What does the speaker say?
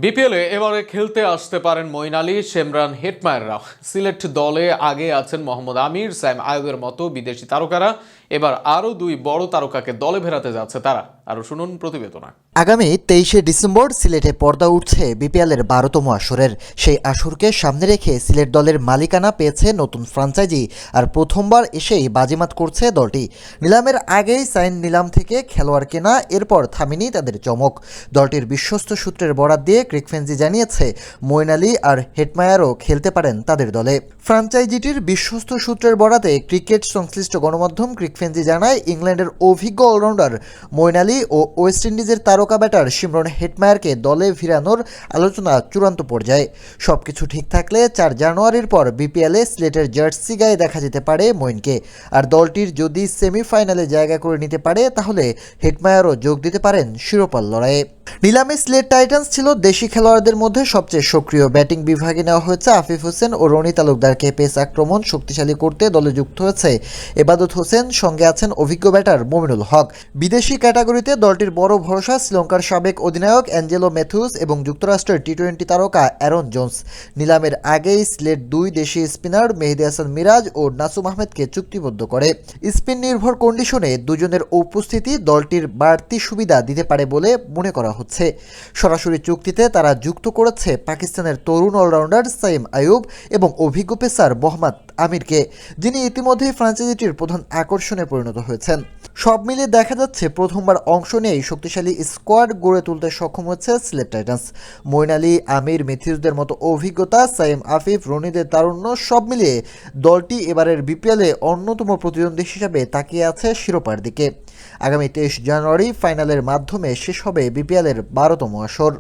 বিপিএলে এবারে খেলতে আসতে পারেন মঈন আলী, শেমরান হেটমায়াররা। সিলেট দলে আগে আছেন মোহাম্মদ আমির, সাইম আইয়ুবের মতো বিদেশি তারকারা। এবার আরও দুই বড় তারকাকে দলে ফেরাতে যাচ্ছে তারা। আরও শুনুন প্রতিবেদনা। আগামী 23শে ডিসেম্বর সিলেটে পর্দা উঠছে বিপিএলের 12তম আসরের। সেই আসরকে সামনে রেখে সিলেট দলের মালিকানা পেয়েছে নতুন ফ্রাঞ্চাইজি, আর প্রথমবার এসেই বাজিমাত করছে দলটি। নিলামের আগেই সাইন নিলাম থেকে খেলোয়াড় কেনা, এরপর থামেনি তাদের চমক। দলটির বিশ্বস্ত সূত্রের বরাত দিয়ে ক্রিকফেন্সি জানিয়েছে মঈন আলী আর হেটমায়ারও খেলতে পারেন তাদের দলে। ফ্রাঞ্চাইজিটির বিশ্বস্ত সূত্রের বরাতে ক্রিকেট সংশ্লিষ্ট গণমাধ্যম ক্রিকফেন্সি জানায়, ইংল্যান্ডের অভিজ্ঞ অলরাউন্ডার মঈন আলী ও ওয়েস্ট ইন্ডিজের তারকা ব্যাটার শিমরন হেটমায়ারকে দলে ফিরানোর আলোচনা চূড়ান্ত পর্যায়ে। সবকিছু ঠিক থাকলে 4 জানুয়ারির পর বিপিএলে সিলেটের জার্সি গায়ে দেখা যেতে পারে মঈনকে। আর দলটির যদি সেমিফাইনালে জায়গা করে নিতে পারে, তাহলে হেটমায়ারও যোগ দিতে পারেন শিরোপার লড়াইয়ে। নিলামে সিলেট টাইটান্স ছিল দেশি খেলোয়াড়দের মধ্যে সবচেয়ে সক্রিয়। ব্যাটিং বিভাগে নেওয়া হয়েছে আফিফ হোসেন ও রনি তালুকদারকে। পেস আক্রমণ শক্তিশালী করতে দলে যুক্ত হয়েছে এবাদত হোসেন, সঙ্গে আছেন অভিজ্ঞ ব্যাটার মমিনুল হক। বিদেশি ক্যাটাগরিতে দলটির বড় ভরসা শ্রীলঙ্কার সাবেক অধিনায়ক অ্যাঞ্জেলো ম্যাথিউস এবং যুক্তরাষ্ট্রের টি-20 তারকা অ্যারন জোন্স। নিলামের আগেই সিলেট 2 দেশি স্পিনার মেহেদী হাসান মিরাজ ও নাসুম আহমেদকে চুক্তিবদ্ধ করে। স্পিন নির্ভর কন্ডিশনে দুজনের উপস্থিতি দলটির বাড়তি সুবিধা দিতে পারে বলে মনে করা হচ্ছে। সরাসরি চুক্তিতে তারা যুক্ত করেছে পাকিস্তানের তরুণ অলরাউন্ডার সাইম আইয়ুব এবং অভিজ্ঞ পেসার মোহাম্মদ আমিরকে, যিনি ইতিমধ্যেই ফ্রাঞ্চাইজিটির প্রধান আকর্ষণে পরিণত হয়েছেন। সব মিলিয়ে দেখা যাচ্ছে প্রথমবার অংশ নিয়েই শক্তিশালী স্কোয়াড গড়ে তুলতে সক্ষম হচ্ছে সিলেট টাইটান্স। মঈন আলী, আমির, ম্যাথিউসদের মতো অভিজ্ঞতা, সাইম, আফিফ, রনিদের তারুণ্য, সব মিলিয়ে দলটি এবারের বিপিএলে অন্যতম প্রতিদ্বন্দ্বী হিসাবে তাকিয়ে আছে শিরোপার দিকে। আগামী 23 জানুয়ারি ফাইনালের মাধ্যমে শেষ হবে বিপিএলের 12তম আসর।